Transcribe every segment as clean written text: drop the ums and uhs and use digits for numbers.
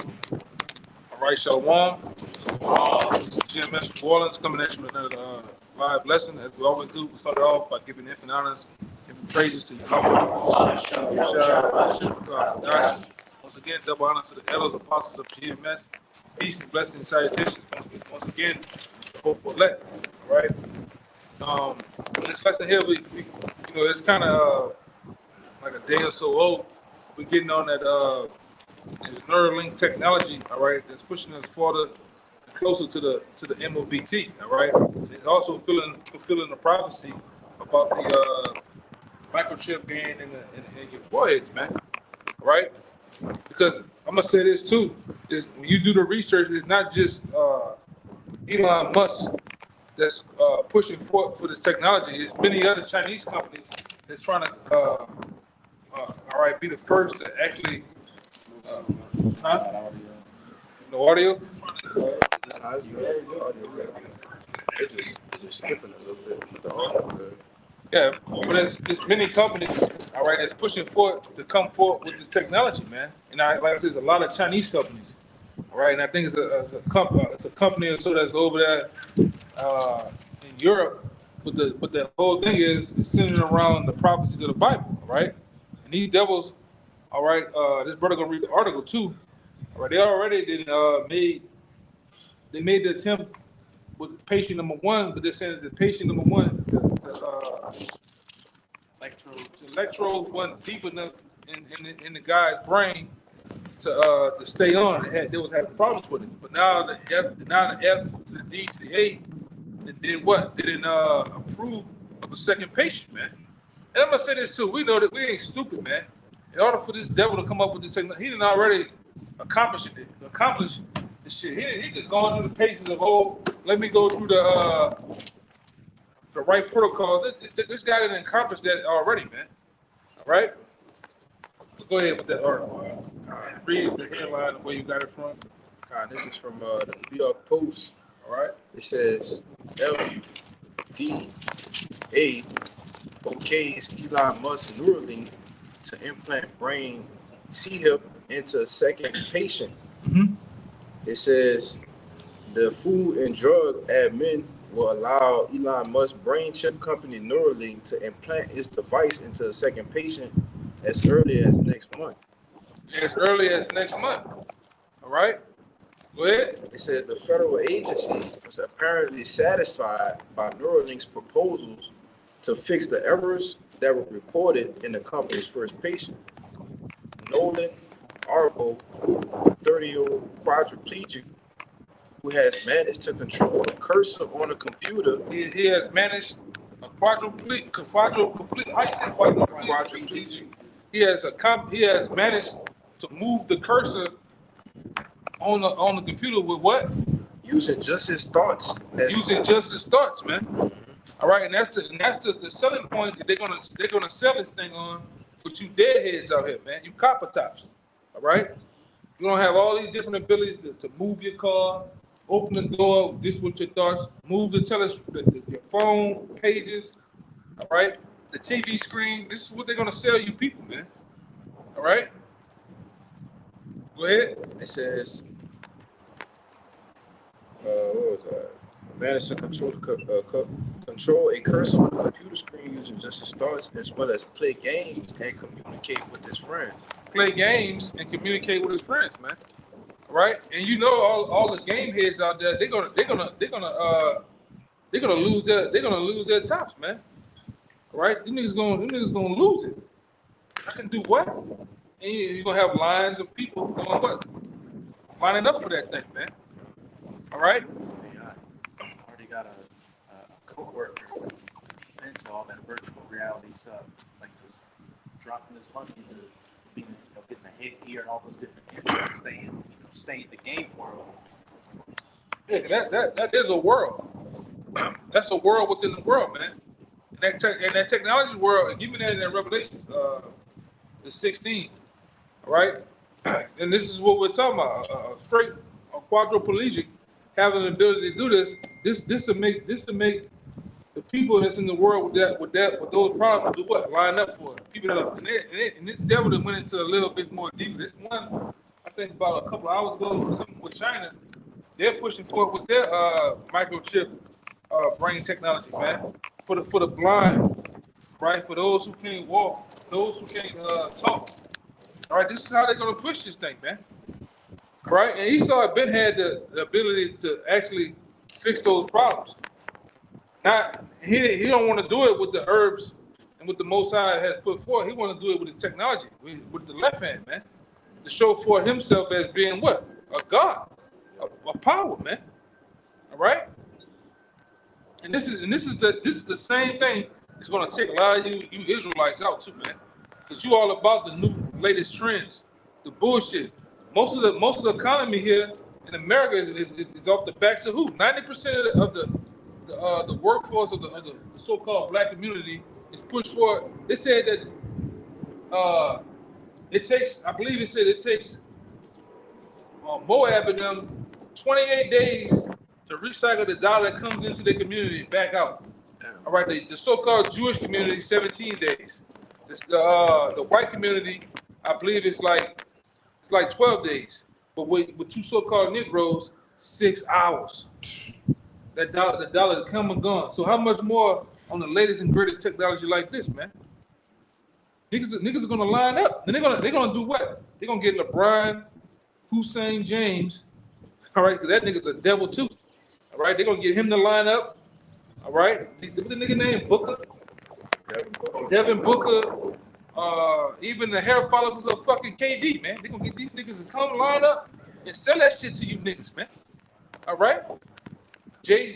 All right, Shalom. This is GMS New Orleans coming at you with another live lesson. As we always do, we start off by giving infinite honors, giving praises to Yahweh. Once again, double honors to the elders, apostles of GMS. Peace and blessings, salutations. Once again, the hopeful elect. All right. This lesson here, we it's kind of like a day or so old. We're getting on that this Neuralink technology, all right, that's pushing us further closer to the MOBT, all right. It's also fulfilling the prophecy about the microchip being in your foreheads, man, all right. Because I'm gonna say this too: is when you do the research, it's not just Elon Musk that's pushing for this technology. It's many other Chinese companies that's trying to, all right, be the first to actually. No audio? It's just skipping a little bit. But the audio good. Yeah, but there's many companies, all right, that's pushing forward to come forward with this technology, man. And like I said, there's a lot of Chinese companies, all right, and I think it's a company or so that's over there in Europe. But the whole thing is it's centered around the prophecies of the Bible, all right. And these devils, all right, this brother gonna read the article too. All right, they already made the attempt with patient number one, but they're saying that the patient number one, the electrodes wasn't deep enough in the guy's brain to stay on. They was having problems with it. But now the F to the D to the A, and then what? They didn't approve of a second patient, man. And I'm gonna say this too. We know that we ain't stupid, man. In order for this devil to come up with this technology, he didn't already accomplish this shit. He just going through the paces of, let me go through the right protocol. This guy didn't accomplish that already, man. All right? So go ahead with that article. Read the headline where you got it from. This is from the New York Post. All right. It says FDA okays Elon Musk Neuralink to implant brain chip into a second patient. Mm-hmm. It says the Food and Drug Admin will allow Elon Musk brain chip company Neuralink to implant its device into a second patient as early as next month. As early as next month. All right. Go ahead. It says the federal agency was apparently satisfied by Neuralink's proposals to fix the errors that were reported in the company's first patient. Nolan Arbo, 30-year-old quadriplegic who has managed to control a cursor on a computer. He has managed a quadriplegic. He has managed to move the cursor on the computer with what? Using just his thoughts. Man. All right, and that's the selling point that they're gonna sell this thing on. With you deadheads out here, man. You copper tops. All right. You're gonna have all these different abilities to move your car, open the door, this with your thoughts, move your phone pages. All right. The TV screen. This is what they're gonna sell you people, man. All right. Go ahead. It says, what was that? Managed to control a cursor on a computer screen using just his thoughts, as well as play games and communicate with his friends. Play games and communicate with his friends, man. All right, and you know all the game heads out there, they're gonna lose their tops, man. All right, them niggas gonna lose it. I can do what? And you're gonna have lines of people doing what? Lining up for that thing, man. All right. Already got a co-worker into all that virtual reality stuff, like just dropping his money into being, getting a hit here and all those different things, stay in the game world. Yeah, that is a world. That's a world within the world, man. And that technology world, and even that in Revelation, the 16, all right? And this is what we're talking about: a quadriplegic having the ability to do this to make the people that's in the world with those problems do what? Line up for it. People that are, and this devil that went into a little bit more deep. This one, I think about a couple hours ago or something with China. They're pushing forward with their microchip brain technology, man. For the blind, right? For those who can't walk, those who can't talk. All right, this is how they're gonna push this thing, man. Right? And Esau Ben had the ability to actually fix those problems. Not he don't want to do it with the herbs and what the Most High has put forth. He want to do it with his technology, with the left hand, man, to show for himself as being what? A God, a power, man. All right. And this is the same thing that's going to take a lot of you Israelites out too, man, because you all about the new latest trends, the bullshit. Most of the economy here in America is off the backs of who? 90% of the workforce of the so-called black community is pushed for. It said that it takes, I believe it said it takes Moab and them 28 days to recycle the dollar that comes into the community back out. All right, the so-called Jewish community 17 days. The white community, I believe it's like 12 days. But with you so-called Negroes, 6 hours. The dollar come and gone. So how much more on the latest and greatest technology like this, man? Niggas are gonna line up. And they're gonna do what? They're gonna get LeBron, Hussein James. All right, because that nigga's a devil too. All right, they're gonna get him to line up. All right, what the nigga name? Booker. Devin Booker. Even the hair follicles of fucking KD, man. They're gonna get these niggas to come line up and sell that shit to you niggas, man. All right. Jay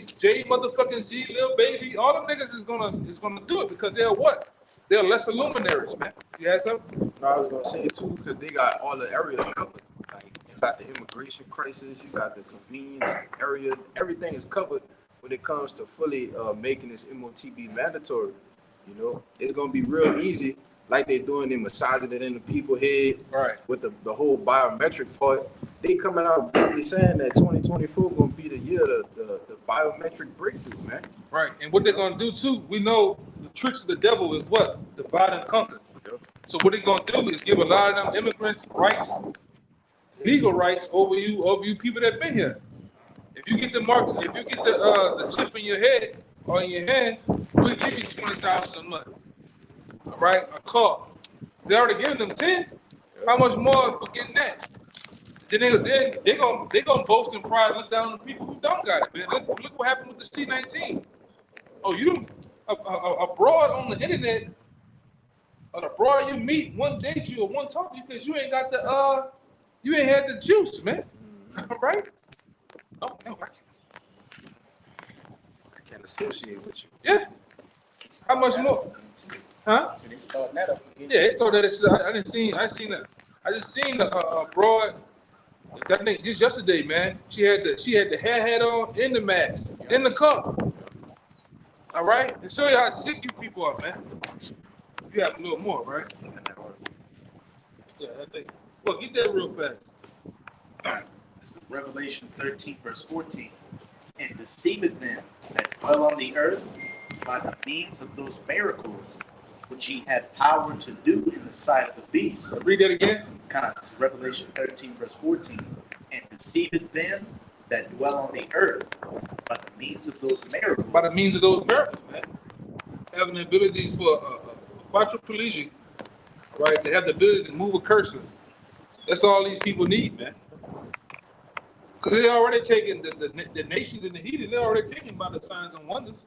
motherfucking Z, Lil Baby, all them niggas is gonna do it because they're what? They're lesser luminaries, man. You have something? No, I was gonna say it too because they got all the areas covered. Like you got the immigration crisis, you got the convenience area. Everything is covered when it comes to fully making this MOTB mandatory. You know, it's gonna be real easy, like they're doing. They massaging it in the people's head, right? With the whole biometric part. They coming out boldly saying that 2024 gonna be the year the biometric breakthrough, man. Right, and what they're gonna do too, we know the tricks of the devil is what? Divide and conquer. Yep. So what they're gonna do is give a lot of them immigrants rights, legal rights over you people that been here. If you get the chip in your head or in your hand, we'll give you 20,000 a month. All right, a car. They already giving them 10. How much more for getting that? Then they gonna boast and pride and look down on the people who don't got it, man. Look what happened with the C-19. Oh, you don't abroad on the internet, or the broad you meet one date you or one talk you because you ain't got you ain't had the juice, man. All right? Oh, no, I can't associate with you. Yeah. How much more? Huh? Yeah, they started that. I just seen a broad. That thing just yesterday, man. She had the hair hat on in the mask in the car. All right, and show you how sick you people are, man. You have a little more, right? Yeah, that thing. Well, get that real fast. This is Revelation 13, verse 14. And deceiveth them that dwell on the earth by the means of those miracles which he had power to do in the sight of the beast. Read that again. Revelation 13, verse 14. And deceiveth them that dwell on the earth by the means of those miracles. By the means of those miracles, man. Having the abilities for a quadriplegic, right? They have the ability to move a cursor. That's all these people need, man. Because they're already taking the nations in the heathen, they're already taken by the signs and wonders.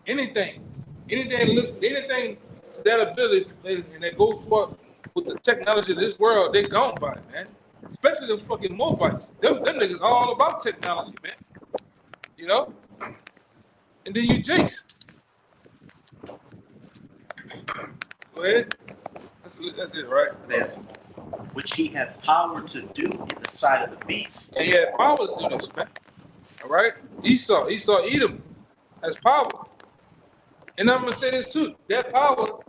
Anything to that ability, and that goes for with the technology of this world, they gone by it, man. Especially them fucking Moabites. Them niggas all about technology, man. You know? And then you Jace. Go ahead. That's it, right? That's which he had power to do in the sight of the beast. And he had power to do this, man. All right? Esau, Edom has power. And I'm gonna say this too. That power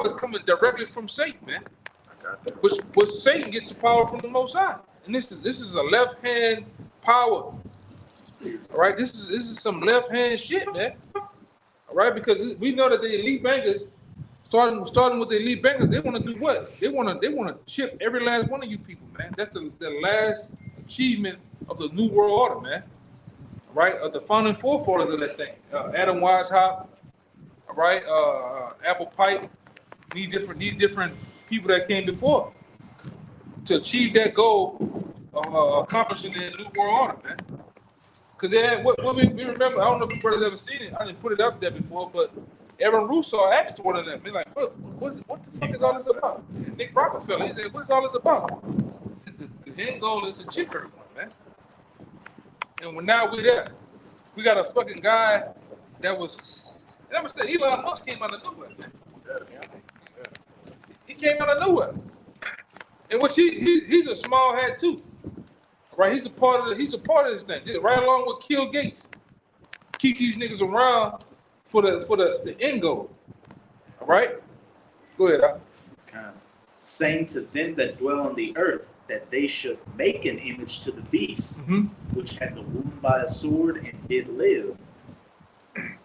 is coming directly from Satan, man. I got that. Which Satan gets the power from the Most High. And this is a left hand power. All right, this is some left hand shit, man. All right, because we know that the elite bankers Starting with the elite bankers, they want to do what? They want to chip every last one of you people, man. That's the last achievement of the New World Order, man. Right? Of the founding forefathers of that thing. Adam Weishaupt, all right, Apple Pike, these different people that came before to achieve that goal of accomplishing the New World Order, man. Because they had, what we remember, I don't know if you brothers ever seen it, I didn't put it up there before, but Aaron Russo asked one of them, they're like, what the fuck is all this about? And Nick Rockefeller, he said, what's all this about? The end goal is to chip everyone, man. And now we're there. We got a fucking guy that was, and I'm gonna say Elon Musk came out of nowhere, man. He came out of nowhere. And what he's a small hat too. Right? He's a part of this thing. Right along with Bill Gates. Keep these niggas around for the end goal. All right? Go ahead, saying to them that dwell on the earth that they should make an image to the beast, which had the wound by a sword and did live. And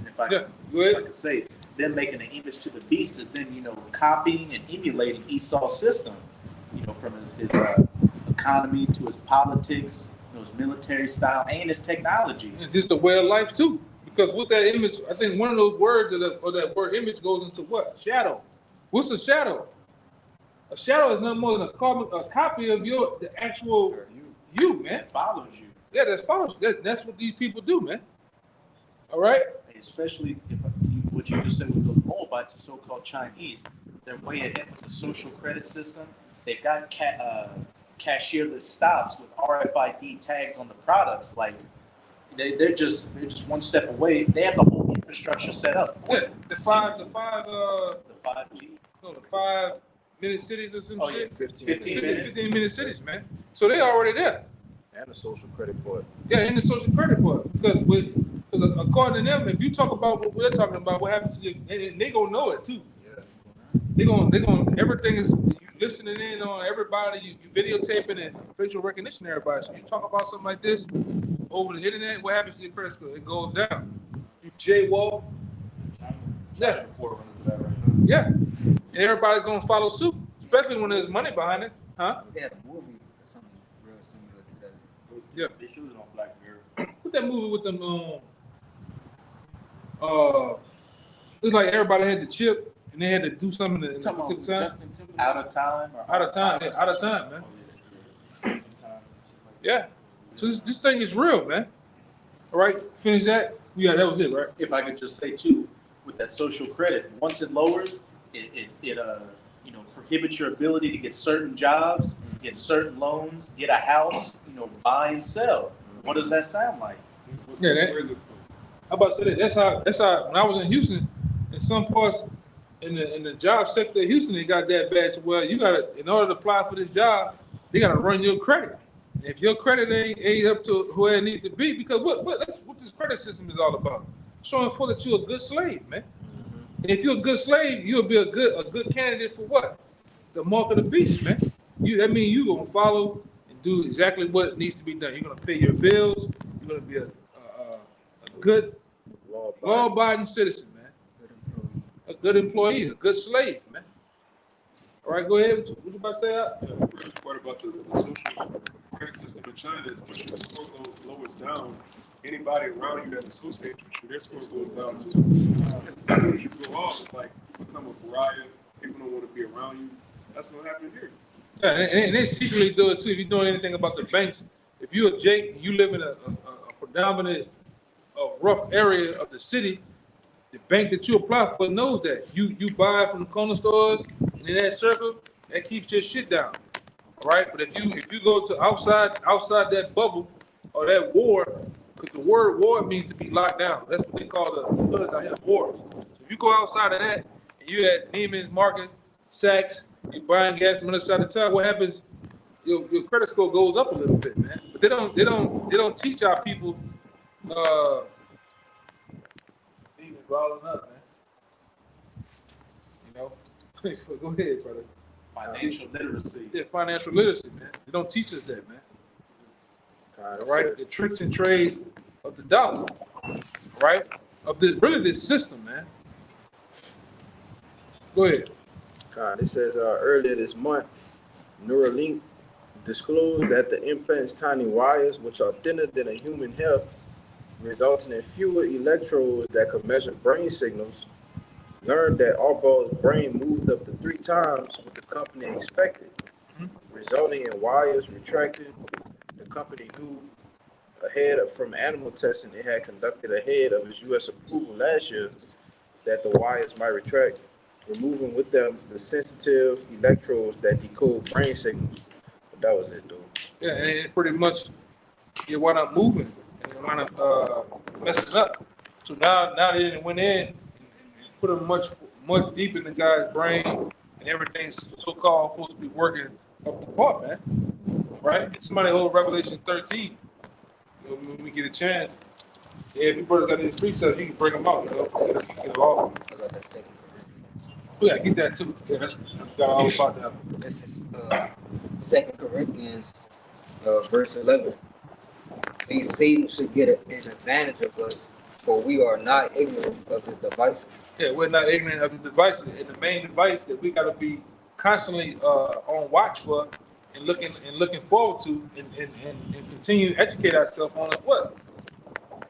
if I could say, them making an image to the beast is then, copying and emulating Esau's system, from his economy to his politics, his military style, and his technology. And just the way of life too. Because with that image, I think one of those words or that word image goes into what? Shadow. What's a shadow? A shadow is nothing more than a copy of the actual you, man. That follows you. Yeah, that follows you. That's what these people do, man. All right? Especially what you just said with those Moabites, the so-called Chinese, they're way ahead with the social credit system. They've got cashierless stops with RFID tags on the products. Like they're just one step away. They have the whole infrastructure set up. Yeah, the 5G. No, the 5-minute cities or some shit. 15-minute cities, man. So they already there. And the social credit part. Yeah, in the social credit part. Because according to them, if you talk about what we're talking about, what happens to you, and they gonna know it too. Yeah. They gonna everything is you listening in on everybody, you videotaping and facial recognition everybody. So you talk about something like this over the internet, what happens to your credit score? It goes down. You jaywalk. Yeah. Yeah. And everybody's gonna follow suit, especially when there's money behind it, huh? They had a movie or something real similar to that. Yeah. They showed it on Black Mirror. What's that movie with them? It's like everybody had the chip and they had to do something in the time. Out of time, man. Yeah. So this thing is real, man. All right, finish that. Yeah, that was it, right? If I could just say too, with that social credit, once it lowers, it prohibits your ability to get certain jobs, get certain loans, get a house, buy and sell. What does that sound like? Yeah, I'm about to say that. That's how when I was in Houston, in some parts in the job sector of Houston, it got that bad to where you gotta, in order to apply for this job, they gotta run your credit. And if your credit ain't up to where it needs to be, because that's what this credit system is all about. Showing for that you're a good slave, man. And if you're a good slave, you'll be a good candidate for what? The mark of the beast, man. That means you're gonna follow and do exactly what needs to be done. You're gonna pay your bills. You're gonna be a good law-abiding citizen, man. A good employee, a good slave, man. All right, go ahead. What you about to say? What about the social credit system in China? When your score lowers down, anybody around you that associates with you, their score goes down too. As soon as you go off, like become a pariah, people don't want to be around you. That's what happened here. Yeah, and they secretly do it too. If you know anything about the banks, if you're a Jake, you live in a predominant rough area of the city, the bank that you apply for knows that. You buy from the corner stores, and in that circle, that keeps your shit down. All right? But if you go to outside that bubble or that ward, because the word ward means to be locked down. That's what they call the hoods out here, wards. So if you go outside of that, and you at Neiman's Market, Saks, you buying gas from the other side of town, what happens? Your credit score goes up a little bit, man. But they don't teach our people rolling up, man. Go ahead, brother. Financial literacy. Yeah, financial literacy, man. They don't teach us that, man. God, Right? The tricks and trades of the dollar, right? Of this system, man. Go ahead. It says earlier this month, Neuralink disclosed that the implant's tiny wires, which are thinner than a human hair, resulting in fewer electrodes that could measure brain signals, learned that Arbaugh's brain moved up to 3 times what the company expected, resulting in wires retracting. The company knew from animal testing it had conducted ahead of its U.S. approval last year that the wires might retract, removing with them the sensitive electrodes that decode brain signals. But that was it, dude. Yeah, and it pretty much it wound up moving and it wound up messing up. So now they went in and put them much deep in the guy's brain, and everything's so-called supposed to be working up the part, man. Right? Somebody hold Revelation 13. You know, when we get a chance, yeah, if you brothers got these precepts, you can bring them out. You know, get it all. I got that second. Yeah, get that too. Yeah, that's got all about that. This is 2 Corinthians, verse 11. These Satan should get an advantage of us, for we are not ignorant of his devices. Yeah, we're not ignorant of the devices, and the main device that we got to be constantly on watch for and looking forward to and continue to educate ourselves on is what?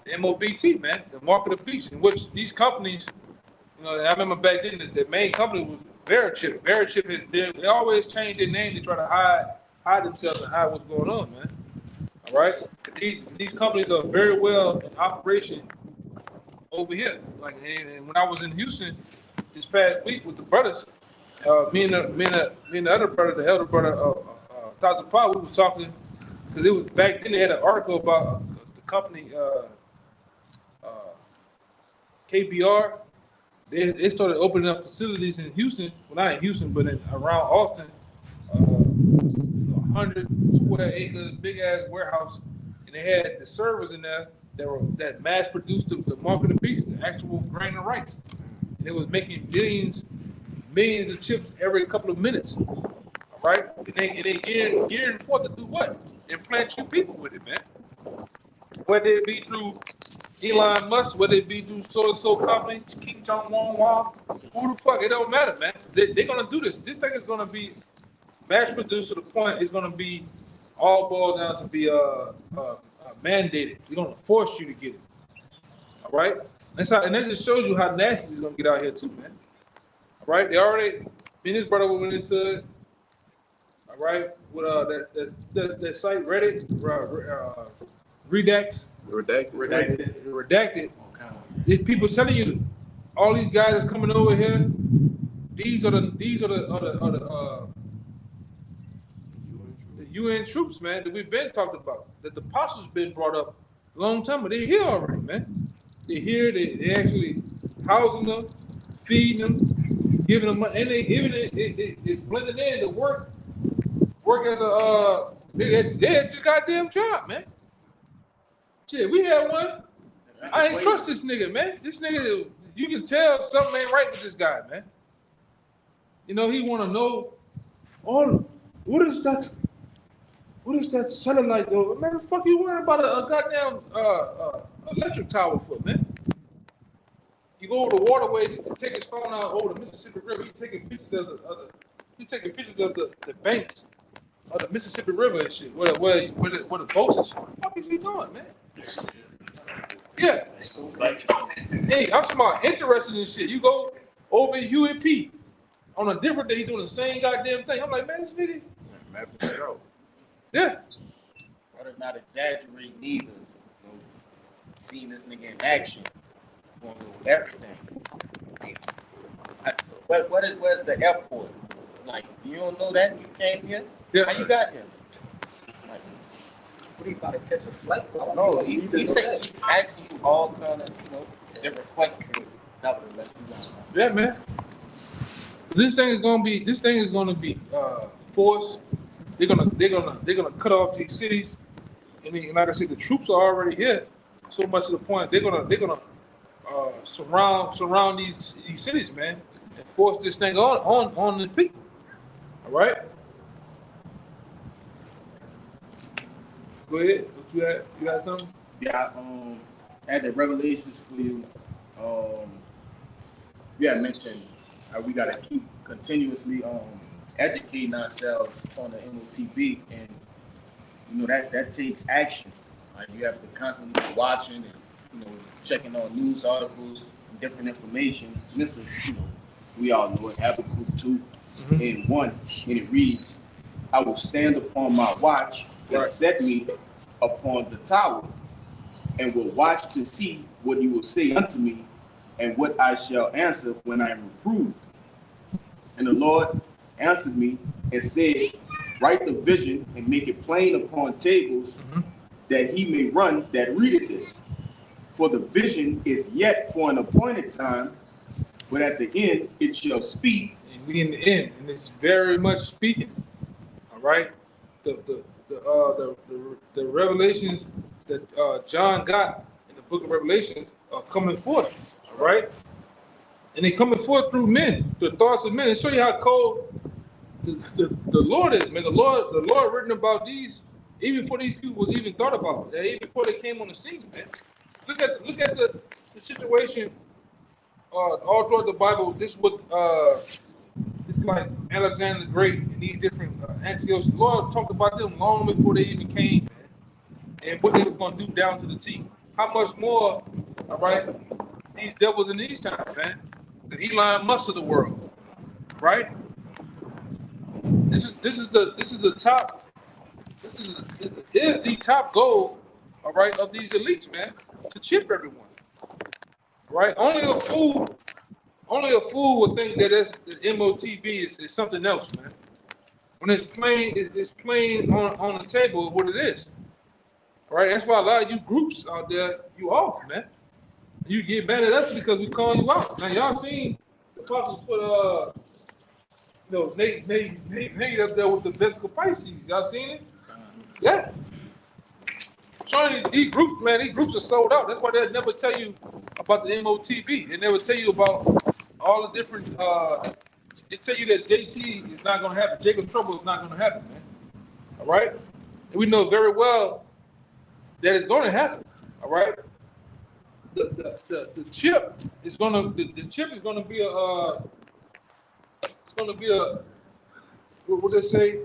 The MOBT, man, the mark of the beast, in which these companies, you know, I remember back then the main company was Verichip. Verichip they always change their name to try to hide themselves and hide what's going on, man. All right, these companies are very well in operation over here. Like, and when I was in Houston this past week with the brothers, me and the other brother, the elder brother, Taza Pa, we was talking because it was back then they had an article about the company KBR. They started opening up facilities in Houston, well not in Houston, but around Austin, 100 square acres, big ass warehouse, and they had the servers in there that mass produced the mark of the beast, the actual grain of rice. And it was making millions of chips every couple of minutes. All right? And they gearing forth to do what? Implant you people with it, man. Whether it be through Elon Musk, whether it be through so company, King Jong Won, who the fuck, it don't matter, man. They're gonna do this. This thing is gonna be mass produced to the point it's gonna be all boiled down to be mandated. We're gonna force you to get it. All right? And that just shows you how nasty it's gonna get out here too, man. All right? They already, me and his brother went into it. All right, with that site Reddit, redacted. If people telling you all these guys that's coming over here, these are the UN troops, man, that we've been talking about. That the apostles been brought up a long time, but they're here already, man. They're here. They actually housing them, feeding them, giving them money, and they blending in to work as a they had your goddamn job, man. Shit, we had one. I ain't trust this nigga, man. This nigga, you can tell something ain't right with this guy, man. You know, he want to know what is that satellite though? Man, the fuck you worrying about a goddamn electric tower for, man? You go over the waterways to take his phone out over the Mississippi River. You taking pictures of the banks of the Mississippi River and shit. Where the boats and shit. What the fuck is he doing, man? Yeah. Hey, I'm talking about interested in shit. You go over at UAP on a different day, he doing the same goddamn thing. I'm like, man, this nigga. Yeah. Why they not exaggerate neither? You know, seeing this nigga in action, going with everything. Where's the airport? Like, you don't know that? You came here? Yeah. How you got here? Like, What are you about to catch a flight? no, he said he's asking you all kind of, different questions. Yeah, man. This thing is gonna be forced. They're gonna cut off these cities. I mean, like I said, the troops are already here. So much to the point they're gonna surround these cities, man, and force this thing on the people. All right. Go ahead. What you had? You got something? Yeah, I had the revelations for you. You had mentioned We gotta keep continuously educating ourselves on the MOTB, and that takes action. Like you have to constantly be watching and checking on news articles and different information. And this is we all know it. Habakkuk 2 and 1, and it reads, "I will stand upon my watch and set me upon the tower, and will watch to see what you will say unto me, and what I shall answer when I am reproved. And the Lord answered me and said, write the vision and make it plain upon tables, that he may run that readeth it. For the vision is yet for an appointed time, but at the end it shall speak." And we in the end, and it's very much speaking. All right, the revelations that John got in the book of Revelations are coming forth. All right, and they coming forth through men, the thoughts of men. And show you how cold the Lord is, man. The Lord written about these even before these people was even thought about. Even before they came on the scene, man. Look at the situation all throughout the Bible. This what it's like Alexander the Great and these different Antiochs. The Lord talked about them long before they even came, man, and what they were going to do down to the T. How much more, all right, these devils in these times, man, the Elon Musk of the world, right? This is the top. This is the top goal, all right, of these elites, man, to chip everyone, right? Only a fool would think that the MOTB is something else, man. When it's plain on the table what it is, right? That's why a lot of you groups out there, you off, man. You get mad at us because we call you out. Now y'all seen the apostles put Nate up there with the Vesical Pisces. Y'all seen it? Yeah. Showing these groups, man, these groups are sold out. That's why they'll never tell you about the MOTB. They never tell you about all the different, they tell you that JT is not going to happen. Jacob Trouble is not going to happen, man. All right? And we know very well that it's going to happen. All right? The chip is going to, the chip is going to be what they say?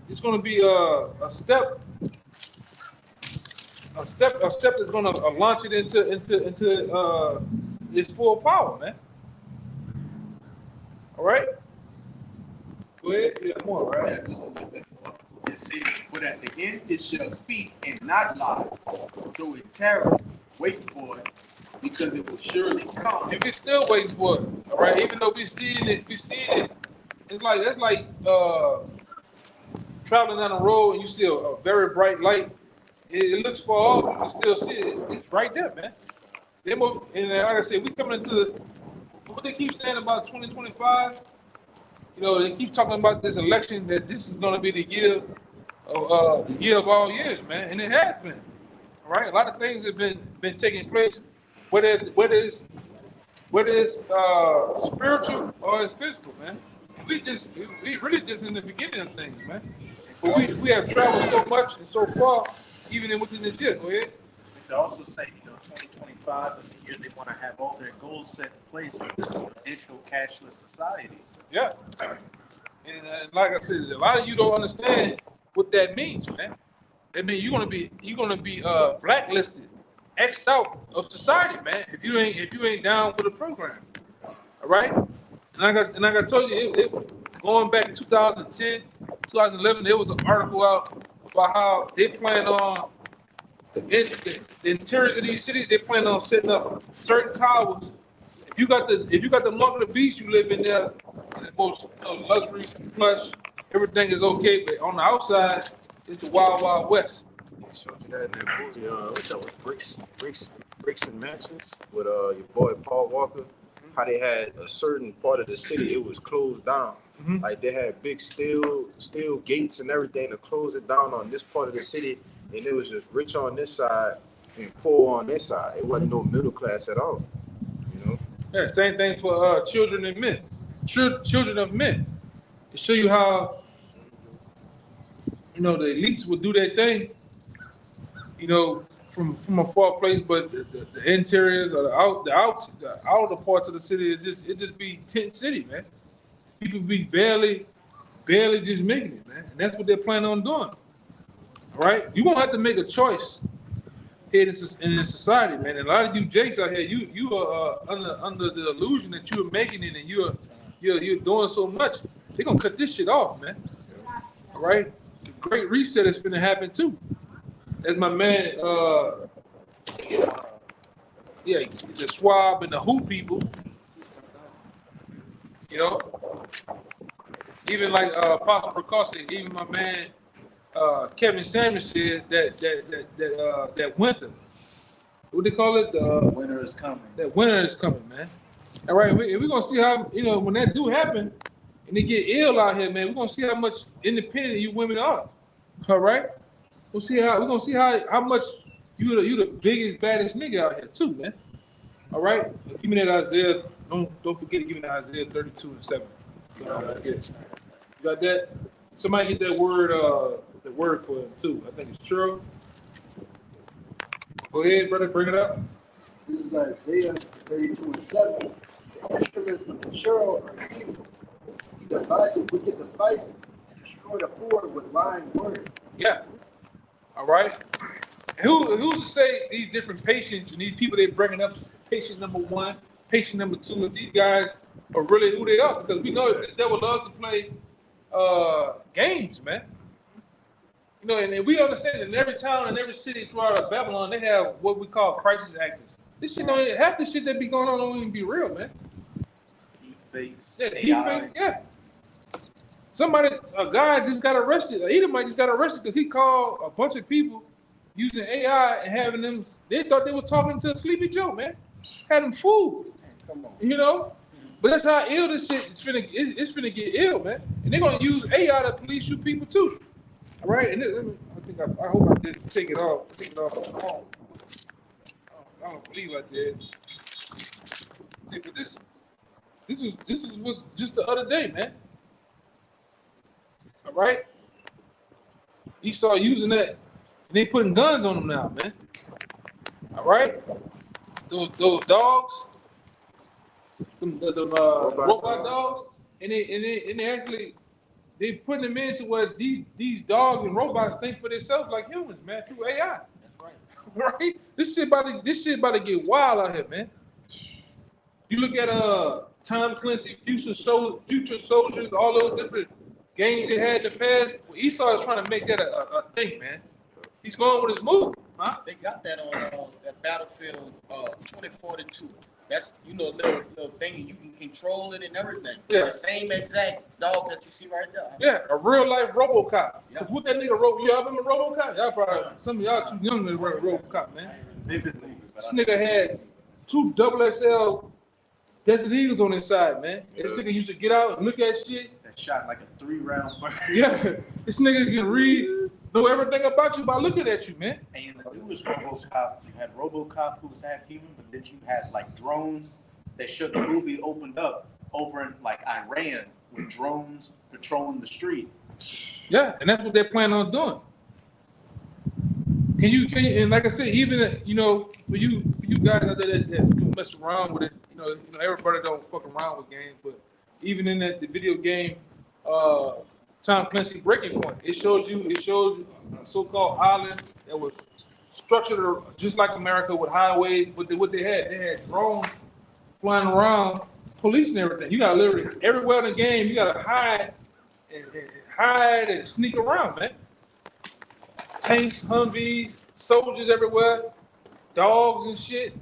It's going to be a step that's going to launch it into its full power, man. All right. Go ahead. Yeah, more, right? Yeah, just a little bit more. It says, but at the end it shall speak and not lie. Though it tarry, wait for it, because it will surely come. And we're still waiting for it. All right. Even though we're seeing it. It's like that's like traveling down the road and you see a very bright light. It looks far off, but you still see it. It's right there, man. And like I said, we coming into what they keep saying about 2025. They keep talking about this election, that this is going to be the year of all years, man, and it has been. All right, a lot of things have been taking place, whether it's spiritual or it's physical, man. We really just in the beginning of things, man. But we have traveled so much and so far, even within this year. Go ahead. They also say, 2025 is the year they want to have all their goals set in place for this digital cashless society. Yeah. And like I said, a lot of you don't understand what that means, man. That means you're gonna be blacklisted, X'd out of society, man. If you ain't down for the program, all right. And like I told you, it going back to 2010, 2011, there was an article out about how they plan on the interiors of these cities. They plan on setting up certain towers. If you got the mark of the beast, you live in there, in the most luxury, plush, everything is okay. But on the outside, it's the wild, wild west. I showed you that in that movie, what's that, with Bricks and Mansions, with your boy Paul Walker. How they had a certain part of the city, it was closed down. Like they had big steel gates and everything to close it down on this part of the city, and it was just rich on this side and poor on this side. It wasn't no middle class at all. Yeah, same thing for children and men. Children of men. To show you how the elites would do their thing, from a far place, but the interiors or the outer parts of the city, it just be tent city, man. People be barely just making it, man. And that's what they're planning on doing. All right? You won't have to make a choice here in this society, man. And a lot of you jakes out here, you are under the illusion that you're making it and you're doing so much. They're gonna cut this shit off, man. All right? The great reset is finna happen too. As my man, the Swab and the Who people, you know, even like Apostle Precaution, even my man Kevin Samuel said that winter, what they call it? Winter is coming. That winter is coming, man. All right, we're gonna see how, when that do happen and they get ill out here, man. We're gonna see how much independent you women are. All right, we're gonna see how much you the biggest baddest nigga out here too, man. All right, give me that Isaiah. Don't forget to give me that Isaiah 32:7. You got that? Somebody get that word for him too. I think it's true. Go ahead, brother, bring it up. This is Isaiah 32:7. The instruments of the cherub are evil. He devises wicked devices and destroy the poor with lying words. Yeah. All right. Who's to say these different patients and these people they're bringing up, patient number 1, patient number 2, if these guys are really who they are? Because we know the devil loves to play games, man. And we understand that in every town and every city throughout Babylon, they have what we call crisis actors. This shit half the shit that be going on don't even be real, man. Deepfakes. Yeah, deepfakes, yeah. A guy just got arrested. An Edomite just got arrested because he called a bunch of people using AI and having them. They thought they were talking to a Sleepy Joe, man. Had them fooled. Come on. But that's how ill this shit is finna. It's finna get ill, man. And they're gonna use AI to police you people too. All right. And I hope I did take it off. Take it off the phone. I don't believe I did. Yeah, but this is what just the other day, man. All right. Esau using that, and they putting guns on them now, man. All right. Those dogs, the robot dogs, and they actually they putting them into where these dogs and robots think for themselves like humans, man, through AI. That's right. Right? This shit about to get wild out here, man. You look at Tom Clancy, Future Soldiers, all those different games they had in the past. Well, Esau is trying to make that a thing, man. He's going with his move, huh? They got that on that Battlefield 2042. That's little thing you can control it and everything. Yeah. The same exact dog that you see right there. Yeah, a real life RoboCop. Yeah. Cause what that nigga wrote, y'all remember RoboCop? Y'all probably some of y'all too young to remember RoboCop, man. Vividly. This nigga had 2 XXL Desert Eagles on his side, man. This nigga used to get out and look at shit. That shot like a 3-round bird. Yeah, this nigga can know everything about you by looking at you, man. And in the newest RoboCop, you had RoboCop who was half human, but then you had like drones that showed the movie opened up over in like Iran with drones patrolling the street. Yeah, and that's what they're planning on doing. Can you and like I said, even for you guys out there that mess around with it, everybody don't fuck around with games, but even in the video game, Tom Clancy Breaking Point, it shows you a so-called island that was structured just like America with highways. But what they had drones flying around, policing everything. You got literally everywhere in the game. You got to hide and sneak around, man. Tanks, Humvees, soldiers everywhere, dogs and shit.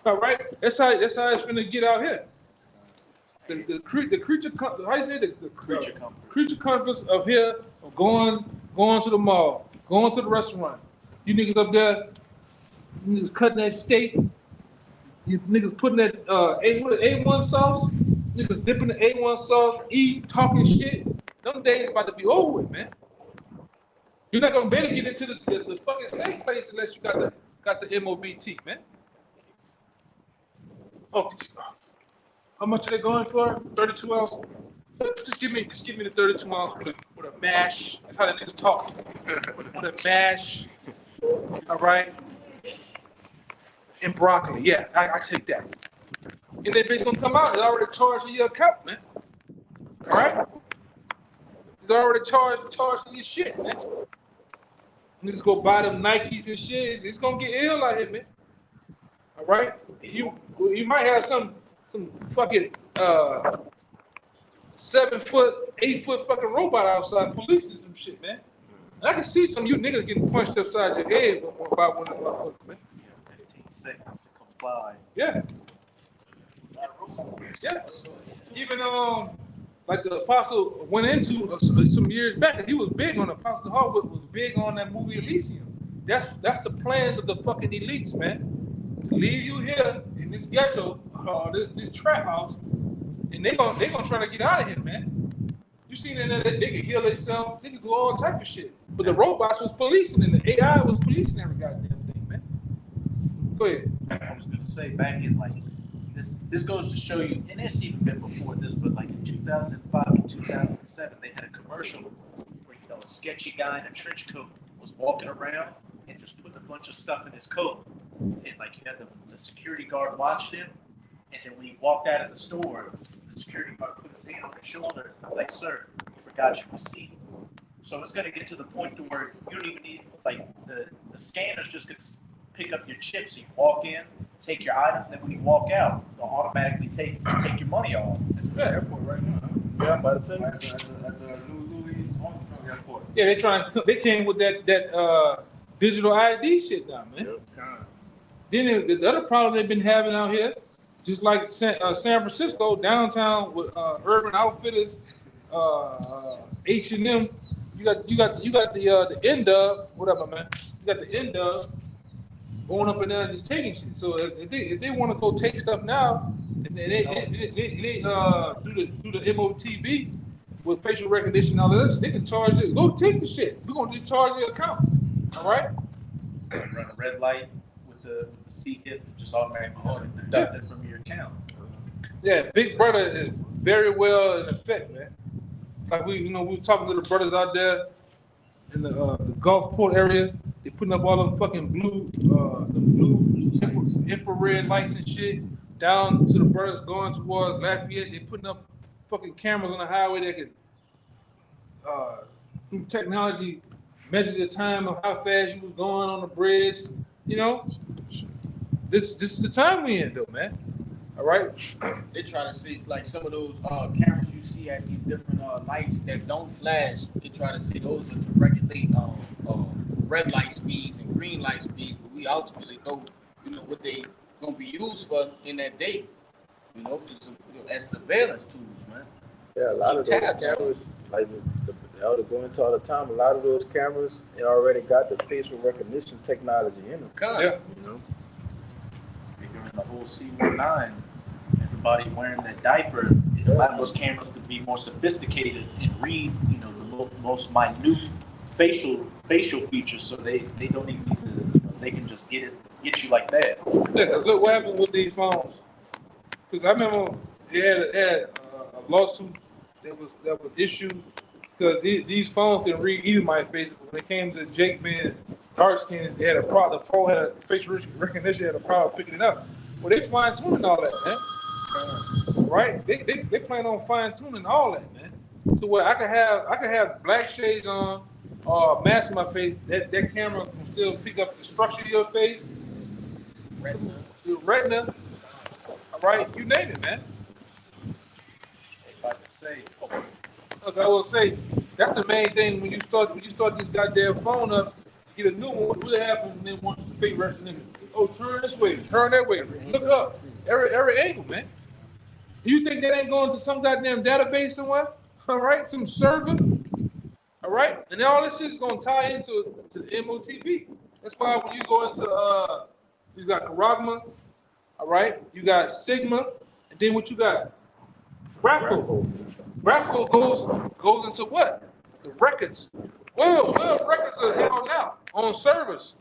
All right, that's how it's finna get out here. The creature comforts of here of going to the mall, going to the restaurant. You niggas up there, you niggas cutting that steak. You niggas putting that A1 sauce. Niggas dipping the A1 sauce, eating, talking shit. Them days about to be over with, man. You're not gonna be able to get into the fucking steak place unless you got the MOBT, man. Oh, how much are they going for? 32 ounce. Just give me the 32 ounce with a mash. That's how the niggas talk. with a mash. All right. And broccoli. Yeah, I take that. And that bitch gonna come out. They already charged your account, man. All right? He's already charging your shit, man. Niggas go buy them Nikes and shit. It's gonna get ill out here, man. All right? You might have some fucking 7 foot, 8 foot fucking robot outside policing some shit, man. And I can see some of you niggas getting punched upside your head by one of the motherfuckers, man. 15 seconds to comply. Yeah. Yeah. Even like the apostle went into some years back, he was big on Apostle Harwood was big on that movie Elysium. That's the plans of the fucking elites, man. Leave you here in this ghetto, this trap house, and they gonna try to get out of here, man. You seen that they can heal themselves, they can do all type of shit. But the robots was policing and the AI was policing every goddamn thing, man. Go ahead. I was gonna say back in like this goes to show you, and it's even been before this, but like in 2005 and 2007, they had a commercial where a sketchy guy in a trench coat was walking around and just putting a bunch of stuff in his coat, and like you had the security guard watched him, and then when he walked out of the store, the security guard put his hand on his shoulder. I was like, "Sir, you forgot your receipt." So it's gonna get to the point to where you don't even need like the scanners just could pick up your chips. So you walk in, take your items, then when you walk out, they'll automatically take your money off. That's the airport right now. Yeah, I'm about to tell you. At the New Louis Armstrong Airport. Yeah, they came with that digital ID shit now, man. Then the other problem they've been having out here, just like San Francisco downtown with Urban Outfitters, H&M. You got the N-Dub, whatever, man. You got the N-Dub going up and down and just taking shit. So if they want to go take stuff now, and they do the MOTB with facial recognition and all of this, they can charge it. Go take the shit. We're gonna just charge your account. All right. Run a red light with the C hit, just automatically deducted from your account. Yeah, Big Brother is very well in effect, man. Like we were talking to the brothers out there in the Gulfport area. They putting up all them fucking blue infrared lights and shit down to the brothers going towards Lafayette. They putting up fucking cameras on the highway that can through technology measure the time of how fast you was going on the bridge. You know, this is the time we in though, man. All right. They try to see like some of those cameras you see at these different lights that don't flash. They try to see those are to regulate red light speeds and green light speeds. But we ultimately know, what they gonna be used for in that day. Just as surveillance tools, man. Yeah, a lot of those cameras, like the elder go into all the time. A lot of those cameras, they already got the facial recognition technology in them. Yeah. During the whole C19, everybody wearing that diaper, it allowed those cameras to be more sophisticated and read, the most minute facial features, so they don't even need to, they can just get you like that. Yeah, look what happened with these phones. Because I remember they had a lawsuit that was issued because these phones can read Edomite faces. When it came to Jake being dark skinned, they had a problem. The phone had facial recognition, had a problem picking it up. Well, they fine tuning all that, man. Right? They plan on fine tuning all that, man. So where I could have black shades on or mask my face. That camera can still pick up the structure of your face, retina. All right, you name it, man. If I could say, Look, I will say that's the main thing when you start this goddamn phone up. Get a new one. What happens when they want the fake recognition? Oh, turn this way, turn that way. Look up, every angle, man. You think that ain't going to some goddamn database somewhere? All right, some server. All right, and all this shit is gonna tie into the MOTB. That's why when you go into you got Karagma, all right, you got Sigma, and then what you got? Raffle. Raffle goes into what? The records. Well, records are held now on servers,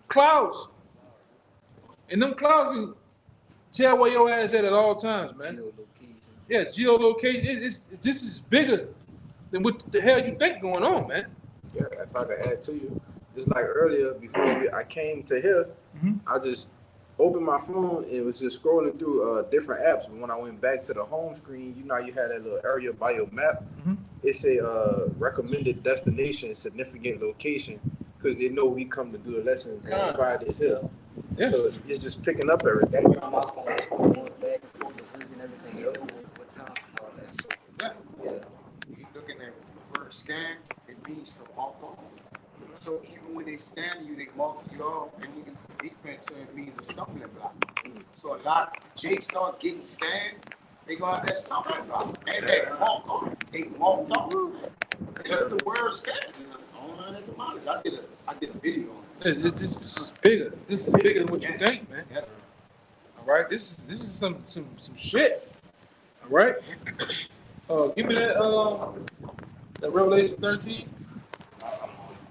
clouds, and them clouds can tell where your ass at all times, man. Yeah, geolocation. This is bigger than what the hell you think going on, man. Yeah, if I could add to you, just like earlier before I came to here, I just opened my phone, it was just scrolling through different apps. But when I went back to the home screen, you know, you had that little area by your map. Mhm. It say recommended destination, significant location, because they know we come to do a lesson on Fridays here. Yeah. So it's just picking up everything. That be on my phone, going back and forth, and everything. You know what time and all that. So, Yeah. You looking at reverse scan, it means to mark off. So even when they scan you, they mark you off, and when you decrement to it means a stumbling block. So a lot of Jake start getting scanned, they go out that stumbling block, and they walk off. They walked off. This is the word scan. Online economics. I did a video on it. This is bigger. This is bigger than what you Yes. think, man. Yes. All right, this is some shit. All right. Give me that Revelation 13.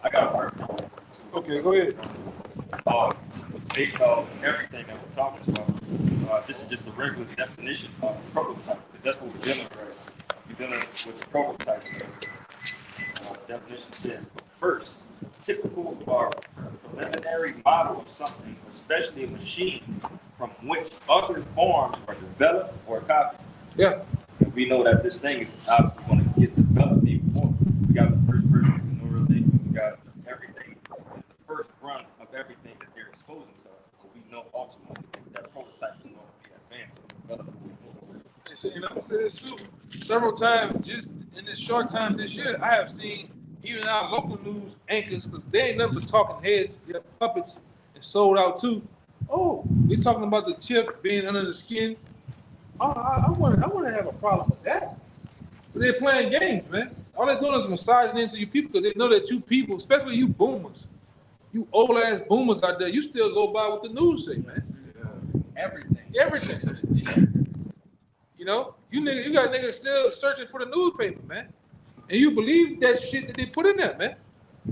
I got work. Okay, go ahead. Based on everything that we're talking about, this is just a regular definition of prototype. Because that's what we're dealing with. We're dealing with the prototype. Definition says, first, typical or preliminary model of something, especially a machine, from which other forms are developed or copied. Yeah. And we know that this thing is obviously going to get developed even more. We got the first person Neuralink, we got everything, the first run of everything that they're exposing to us. But we know ultimately that prototype is going to be advanced and developed. You know, I said this too several times just in this short time this year. I have seen even our local news anchors, because they ain't nothing but talking heads, they're puppets, and sold out too. Oh, they're talking about the chip being under the skin. Oh, I want to have a problem with that. But they're playing games, man. All they're doing is massaging into you people because they know that you people, especially you boomers, you old ass boomers out there, you still go by what the news say, man. Everything. You know, you got niggas still searching for the newspaper, man. And you believe that shit that they put in there, man.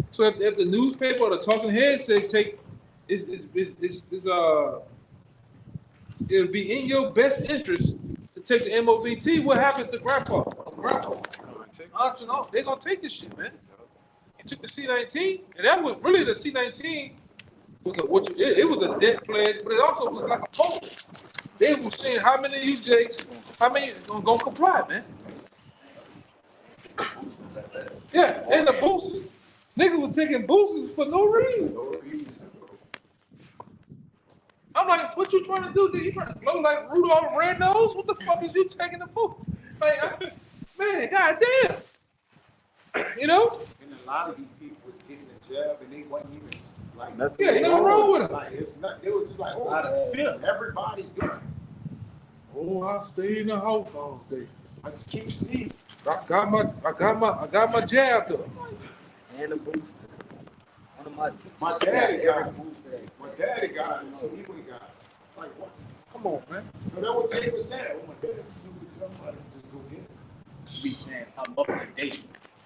So if the newspaper or the talking head says it'll be in your best interest to take the MOBT, what happens to grandpa? Aunts and all, they're gonna take this shit, man. You took the C-19, and that was really the C-19 was it was a debt pledge, but it also was like a poll. They were saying how many of you Jakes, how many gonna comply, man. Yeah, and the boosters. Niggas were taking boosters for no reason. I'm like, what you trying to do? You trying to blow like Rudolph Red Nose? What the fuck is you taking the boost? Like, man, goddamn. You know? And a lot of these people was getting a jab and they wasn't even like, Yeah, nothing wrong with it. like it's not, they were just like, oh, everybody doing it. Oh, I'll stay in the house all day. I just keep seeing. I got my jab though. and a booster. One of my teachers. My daddy got a booster. My daddy got it, so he would got it. Like what? Come on, man. No, that what Jay was saying. Oh my dad, you would tell somebody to just go get it. Be saying I'm up to date.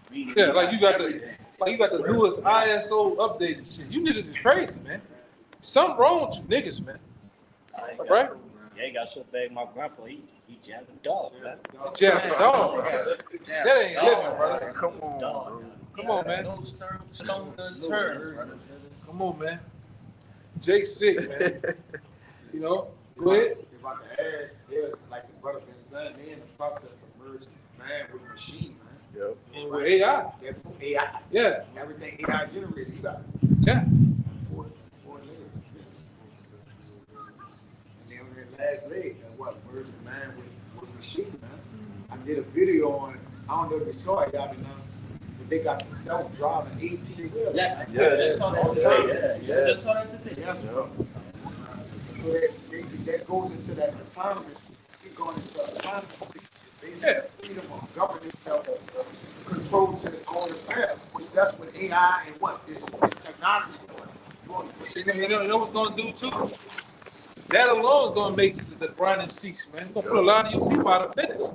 Meaning Yeah, like you got the newest ISO updated shit. You niggas is crazy, man. Something wrong with you niggas, man. Right? Yeah, he got so bad. My grandpa, he jabbed a dog, man. Jab the dog. That ain't living, brother. Come on, bro. Come on, man. Those stone unturned. Come on, man. Jake's sick, man. You know? Go ahead. If I could add, yeah, like the brother been saying, they in the process of merging man with machine, man. Yep. And with AI. They're from AI. Yeah. Everything AI generated, you got it. Yeah. Four niggas. And then on that last leg, that what merging man with machine, man. I did a video on, I don't know if you saw it, y'all know, but they got the self-driving 18-wheeler. Yes. Yes. Just saw that today. Yes, bro. So that goes into that autonomous, you're going into autonomous, basically freedom of govern itself, control to its own affairs, which that's what AI and what is technology doing. You know what's gonna do too? That alone is gonna make the grinding cease, man. It's gonna put a lot of you people out of business.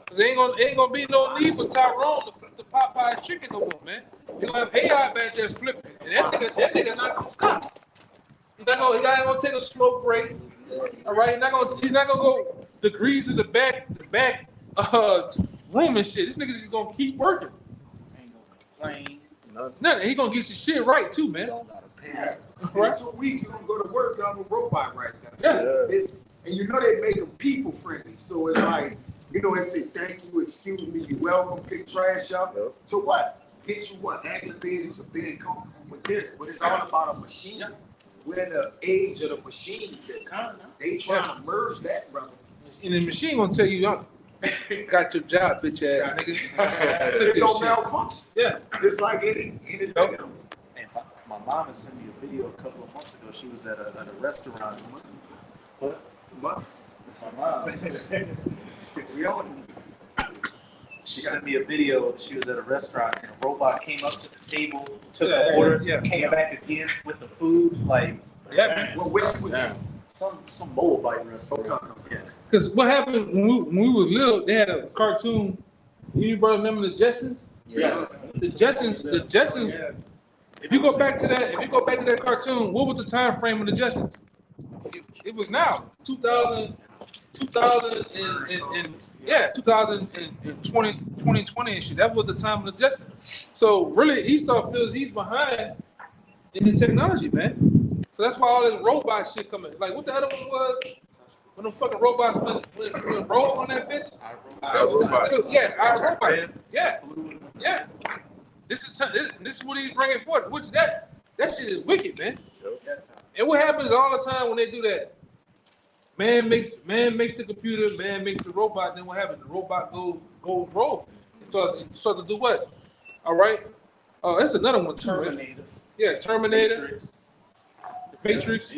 Cause there ain't gonna be no need for Tyrone to flip the Popeye chicken no more, man. You're gonna have AI back there flipping, and that nigga not gonna stop. He's not gonna take a smoke break. All right, he's not gonna go degrees to the back room and shit. This nigga just gonna keep working. Ain't no complain. Nothing. He gonna get your shit right too, You man. don't gotta pay. Yeah. Right. In 2 weeks, you're gonna go to work, y'all have a robot right now. Yeah. And you know they make them people friendly. So it's like, you know, it say thank you, excuse me, you welcome, pick trash up. Yep. To what? Get you what? Acclimated to being comfortable with this. But it's all about a machine. We're in the age of the machine. They trying to merge that, brother. And the machine gonna tell you, got your job, bitch ass nigga. Took It this don't shit. malfunction. Yeah. Just like anything else. And my mom had sent me a video a couple of months ago. She was at a restaurant. But My mom. we on She sent me a video. She was at a restaurant and a robot came up to the table, took Yeah, an order, yeah. came back again with the food. Like, Yeah, man. well, which was it? some Moabite restaurant. Okay. Yeah. Because what happened when we were little, they had a cartoon. You brother remember the Jetsons? Yes. The Jetsons. If you go back to that cartoon, what was the time frame of the Jetsons? It was now 2020 and shit. That was the time of the Jetsons. So really, Esau feels he's behind in the technology, man. So that's why all this robot shit coming. Like what the other one was? When the fucking robots went roll on that bitch? iRobot. Yeah, iRobot. Yeah. This is what he's bringing forth. Which that shit is wicked, man. And what happens all the time when they do that? Man makes the computer, man makes the robot. Then what happens? The robot goes rogue. It starts to do what? All right. Oh, that's another one too. Terminator. Right? Yeah, Terminator. The Matrix.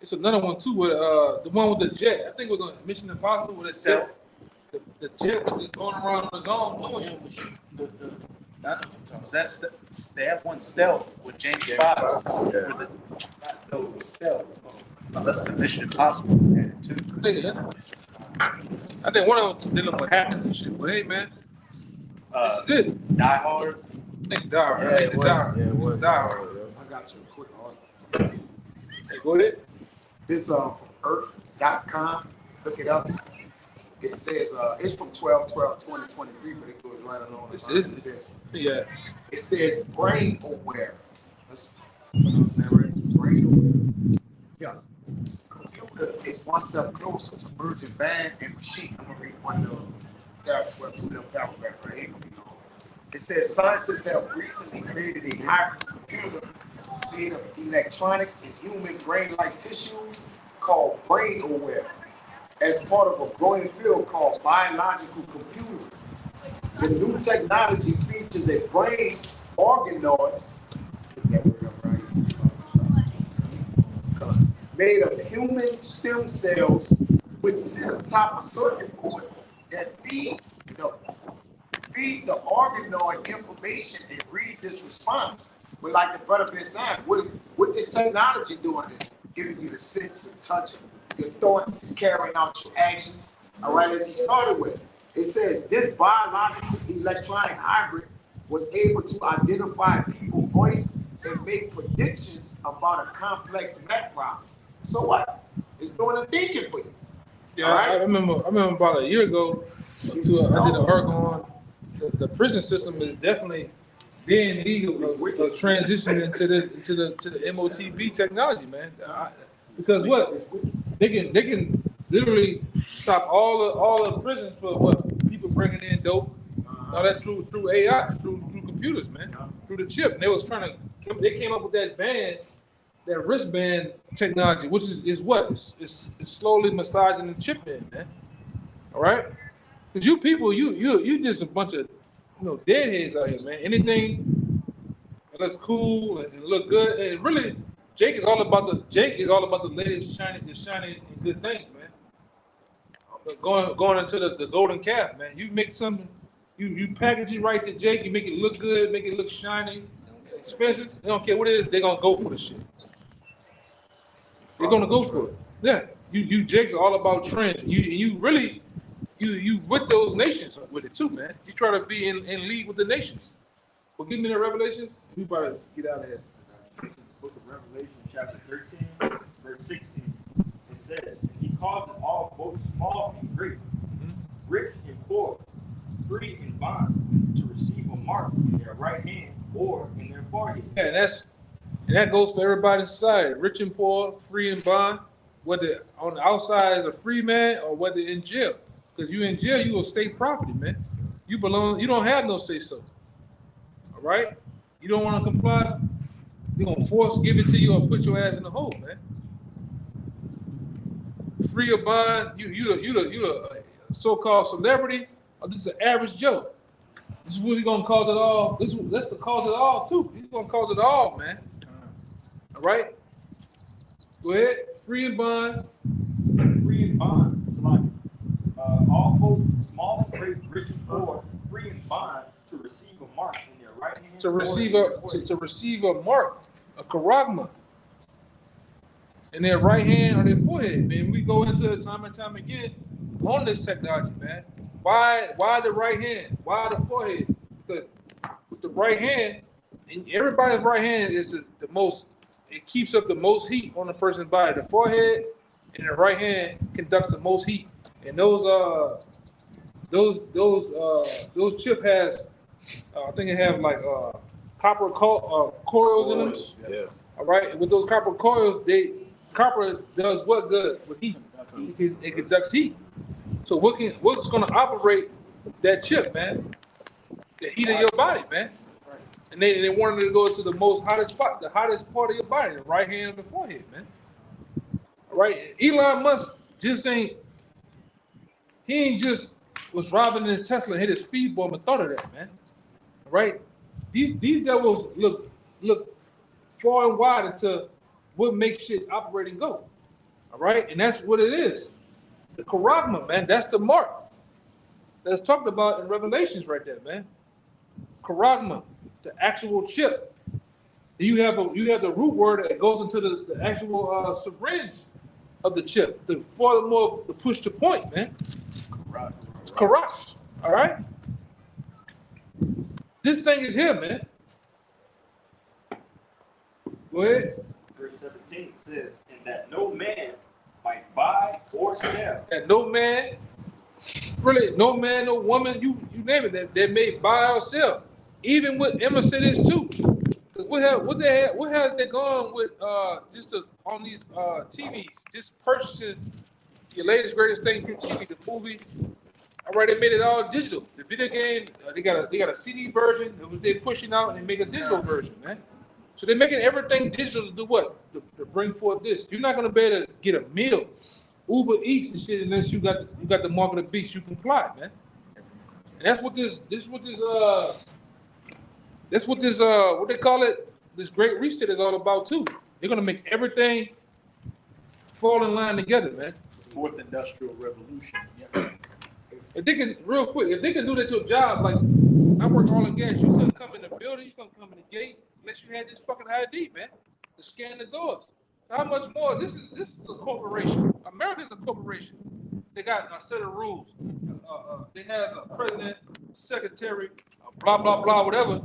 It's another one too. With the one with the jet. I think it was on Mission Impossible with the jet. The jet was just going around on its own. They have one stealth with James Fox. No stealth. That's the Mission Impossible. Too. I think one of them dealing with hackers and shit. But hey, man, this is it. Die Hard. I think Die Hard. Yeah, it was. Yeah, it was. Die Hard. I got you a quick article. Hey, go ahead. This from earth.com. Look it up. It says it's from 12/12/2023, but it goes right along with this. Yeah. It says brain aware. Let's pronounce that right. Brain aware. Yeah. Computer is one step closer to merging man and machine. I'm gonna read two of them paragraphs right here. It says scientists have recently created a hybrid computer made of electronics and human brain-like tissues called brain aware, as part of a growing field called biological computing. The new technology features a brain organoid made of human stem cells, which sit atop a circuit board that feeds the organoid information and reads its response. But like the brother been saying, what this technology doing is giving you the sense of touching your thoughts, is carrying out your actions. All right, as he started with, it says this biological electronic hybrid was able to identify people's voice and make predictions about a complex math problem. So what? It's doing the thinking for you. Yeah, I remember about a year ago, I did an article on the prison system is definitely being legal of transitioning to the MOTB technology, man. Because what they can literally stop all the prisons for what people bringing in dope, all that through AI, through computers, man, through the chip. And they came up with that wristband technology, which is what it's slowly massaging the chip in, man. All right, because you people, you just a bunch of deadheads out here, man. Anything that looks cool and look good, and really, Jake is all about the latest shiny and good things, man. But going into the golden calf, man. You make something, you package it right to Jake, you make it look good, make it look shiny, expensive. They don't care what it is, they're gonna go for the shit. They're gonna go for it. Yeah. You Jake's all about trends. You really with those nations with it too, man. You try to be in league with the nations. Well, give me the Revelations. We about to get out of here. Book of Revelation, chapter 13, verse 16. It says, and he caused them all, both small and great, rich and poor, free and bond, to receive a mark in their right hand or and that goes for everybody in society, rich and poor, free and bond, whether on the outside as a free man or whether in jail. Because you in jail, you a state property, man. You don't have no say so. All right? You don't want to comply, they're gonna give it to you or put your ass in the hole, man. Free or bond, you a so-called celebrity, or this is an average Joe. This is what he's gonna cause it all. That's the cause of it all too. He's gonna cause it all, man. All right. Go ahead. Free and bond. Free and bond. It's like all folk, small and great, rich and poor, free and bond to receive a mark in their right hand. To receive a mark, a charagma, in their right hand or their forehead. Man, we go into it time and time again on this technology, man. Why the right hand? Why the forehead? Because with the right hand, and everybody's right hand is the most. It keeps up the most heat on the person's body. The forehead and the right hand conducts the most heat. And those chip has, I think it have like copper coils in them. Yeah. All right. And with those copper coils, copper does what good with heat? It conducts heat. So what's going to operate that chip, man? The heat of your body, man. And they wanted to go to the most hottest spot, the hottest part of your body, the right hand of the forehead, man. All right. Elon Musk he ain't just was robbing in his Tesla and hit a speed bump and thought of that, man. All right. These devils look far and wide into what makes shit operate and go. All right. And that's what it is. The charagma, man, that's the mark that's talked about in Revelations right there, man. Charagma, the actual chip. You have the root word that goes into the actual syringe of the chip to push the point, man. Karas. All right. This thing is here, man. Go ahead. Verse 17 says, "And that no man might buy or sell." And no man, really, no man, no woman, you name it, that may buy or sell. Even with Emma said this too. Because what has they gone with on these TVs, just purchasing your latest greatest thing from TV, the movie. All right, they made it all digital. The video game, they got a CD version that they're pushing out, and they make a digital version, man. So they're making everything digital to do what? To bring forth this. You're not gonna be able to get a meal, Uber Eats and shit unless you got the mark of the beast. You comply, man. And that's what what they call it, this great reset is all about too. They're gonna make everything fall in line together, man. Fourth Industrial Revolution. Yeah. If they can, real quick, if they can do that to a job, like I work oil and gas, you couldn't come in the building, you couldn't come in the gate unless you had this fucking ID, man, to scan the doors. How much more? This is a corporation. America's a corporation. They got a set of rules. They have a president, secretary, blah blah blah, whatever.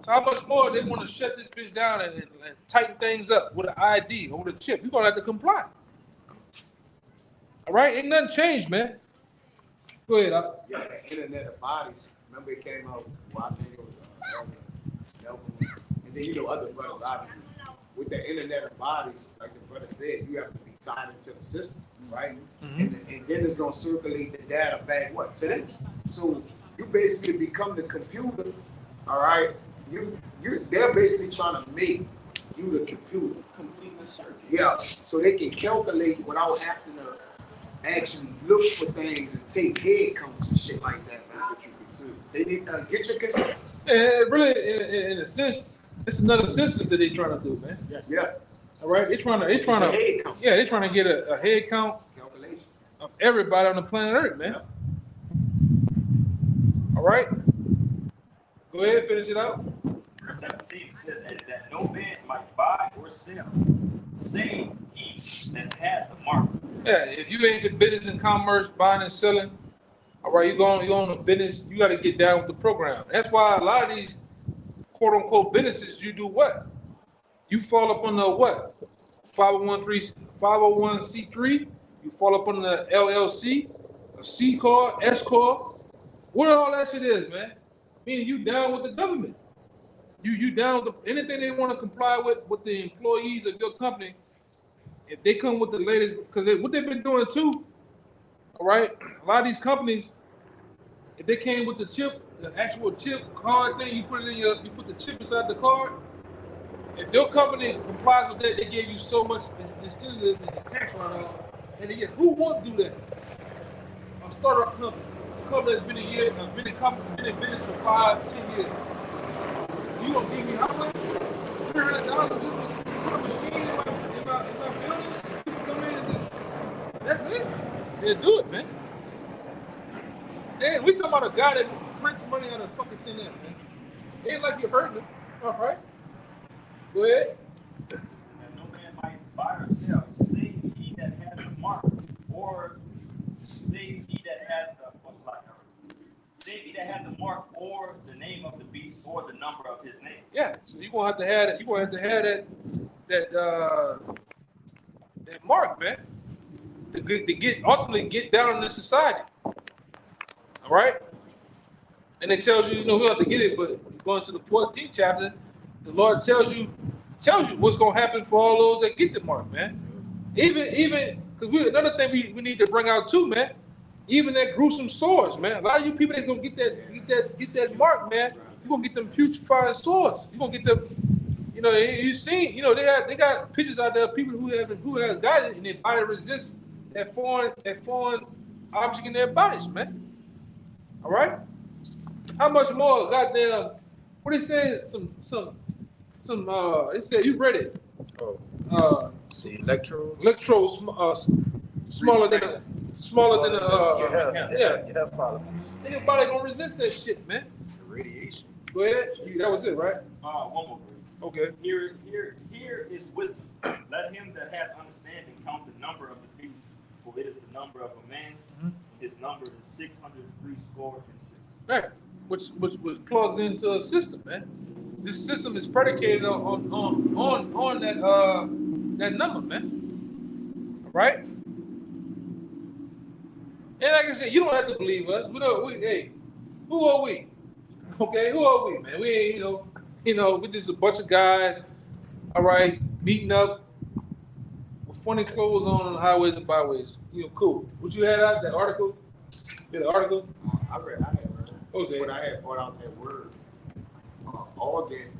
So how much more they want to shut this bitch down and tighten things up with an ID or with a chip? You're gonna have to comply. All right, ain't nothing changed, man. Go ahead. Yeah, the Internet of Bodies. Remember it came out, well, I think it was Melvin, and then other brothers, obviously. With the Internet of Bodies, like the brother said, you have to be tied into the system, right? Mm-hmm. And then it's gonna circulate the data back to them. So you basically become the computer, all right? They're basically trying to make you the computer. Complete the circuit. Yeah, so they can calculate without having to actually look for things and take head counts and shit like that, man. They need to get your consent. And really, in a sense, it's another census that they're trying to do, man. Yes. Yeah. All right, they're trying to head count. Yeah, they're trying to get a head count Calculation of everybody on the planet Earth, man. Yeah. All right, go ahead, finish it out. Verse 17 says, "And that no man might buy or sell, save he that had the mark." Yeah, if you ain't in business and commerce, buying and selling, all right, you on a business, you got to get down with the program. That's why a lot of these quote unquote businesses, you do what? You fall up on the what? 501c3, you fall up on the LLC, a C corp, S corp. What all that shit is, man? Meaning you down with the government. You down with anything they want to comply with the employees of your company. If they come with the latest, because what they've been doing too, all right. A lot of these companies, if they came with the chip, the actual chip card thing, you put the chip inside the card. If your company complies with that, they gave you so much incentive and tax write-off. And again, who won't do that? A startup company, a company that's been in business for 5-10 years. You gonna give me how much? $300 just to put a machine in my building? People come in and just, that's it. They'll do it, man. And we talking about a guy that prints money out of fucking thin air, man. Ain't like you hurting him. All right. Go ahead. And no man might buy or sell, save he that has the mark, or save he that has the save he that has the mark, or the name of the beast, or the number of his name. Yeah. So you're gonna have to have that. You're gonna have to have that mark, man. To ultimately get down in this society. All right. And it tells you, who have to get it, but going to the 14th chapter, the Lord tells you what's gonna happen for all those that get the mark, man. Even because another thing we need to bring out too, man. Even that gruesome swords, man. A lot of you people that's gonna get that mark, man. You're gonna get them putrefying swords. You're gonna get them, you seen, they got pictures out there of people who has got it and their body resists that foreign object in their bodies, man. All right. How much more, goddamn? What they say? Some. It said you read it. The electrodes. Electrodes smaller than a your hair follicles. Anybody gonna resist that shit, man? The radiation. Go ahead. That was it, right? One more verse. Okay. Here is wisdom. Let him that hath understanding count the number of the beast, for it is the number of a man. His number is 666. Right. Which plugs into a system, man. This system is predicated on that number, man. All right. And like I said, you don't have to believe us. Hey, who are we? Okay, who are we, man? We ain't, we're just a bunch of guys, all right, meeting up with funny clothes on the highways and byways. Cool. What you had out, that article? You had an article? I had read it. Okay. But I had brought out that word, organ,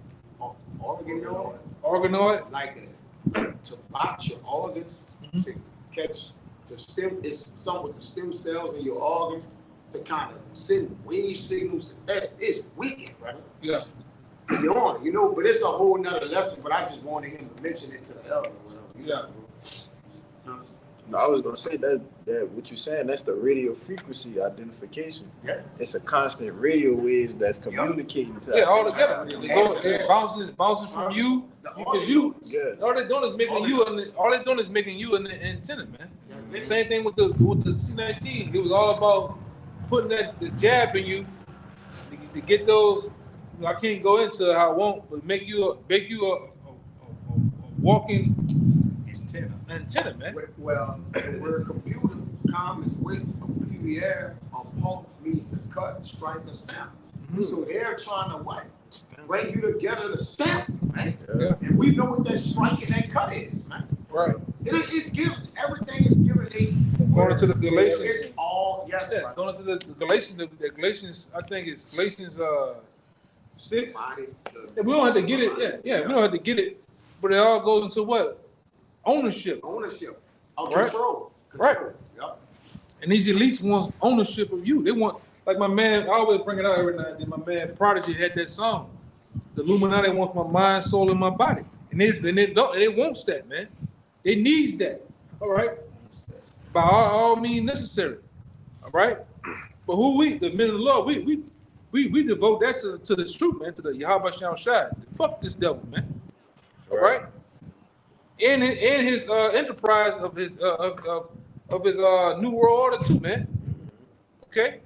Organoid? like to botch your organs, to catch, to stem, it's something with the stem cells in your organs, to kind of send wave signals. It's wicked, brother. Yeah. Beyond, but it's a whole nother lesson, but I just wanted him to mention it to the elder. Yeah. No, I was gonna say that what you're saying, that's the radio frequency identification. Yeah. It's a constant radio wave that's communicating to all together. It bounces from you because you. Good. All they're doing is making you an antenna, man. That's it. Same thing with the C-19. It was all about putting the jab in you to get those. I can't go into how I won't, but make you a walking antenna, man. Well, the word computer comes with a PVR, a pulp means to cut, strike, or snap. So they're trying to what? Bring you together to snap, man. Yeah. And we know what that strike and that cut is, man. Right. It gives everything is given Going to the Galatians. It's all yes. Yeah, Right. going to the Galatians. The Galatians, I think it's Galatians 6. Body, We don't have to get it. Yeah. We don't have to get it, but it all goes into what? Ownership. Ownership. Of Right. control. Right. Yep. And these elites want ownership of you. They want, like my man, I always bring it out every now and then. My man Prodigy had that song. The Illuminati wants my mind, soul, and my body. And they wants that, man. They needs that. All right. By all means necessary. All right. But who we, the men of the Lord, we devote that to the truth, man, to the Yahweh Shem Shai. Fuck this devil, man. All right. In his enterprise of his new world order too, man. Okay.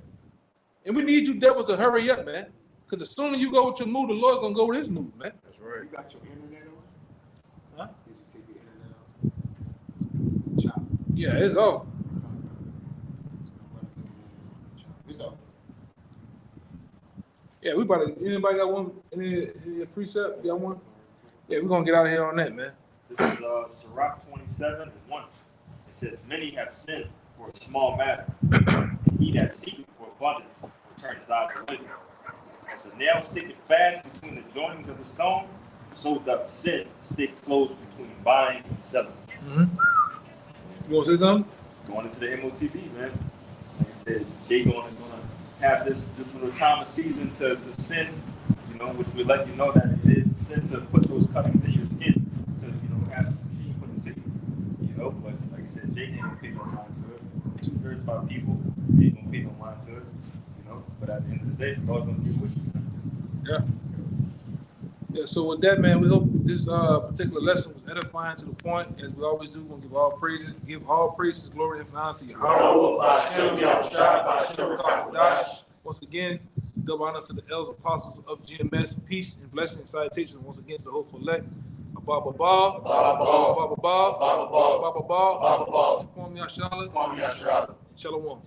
And we need you devils to hurry up, man. Because the sooner you go with your move, the Lord's gonna go with his move, man. That's right. You got your internet on? Huh? Did you take your internet off? Chop. Yeah, it's off. It's off. Yeah, we about to, anybody got one, any precept, got one? Yeah, we're gonna get out of here on that, man. This is Sirach 27:1. It says, "Many have sinned for a small matter, and he that seeketh for abundance will turn his eyes away. As a nail sticketh fast between the joinings of the stone, so doth sin stick close between buying and selling." You wanna say something? Going into the MOTB, man. Like I said, they gonna have this little time of season to sin, you know, which will let you know that it is a sin to put those cuttings in your skin to, you know, have the machine put into you, you know. But like I said, Jay ain't gonna pay no mind to it. 2/3 of our people ain't gonna pay no mind to it, you know. But at the end of the day, God's gonna deal with you. Yeah. Yeah, so with that, man, we hope this particular lesson was edifying to the point, as we always do, we're gonna give all praises, glory, and honor to you. Once again, double honor to the elders, apostles of GMS, peace and blessings, salutations once again to the hopeful elect. Baba Ba, Baba Ba, Baba Ba, Kwame Ashala, Shalom.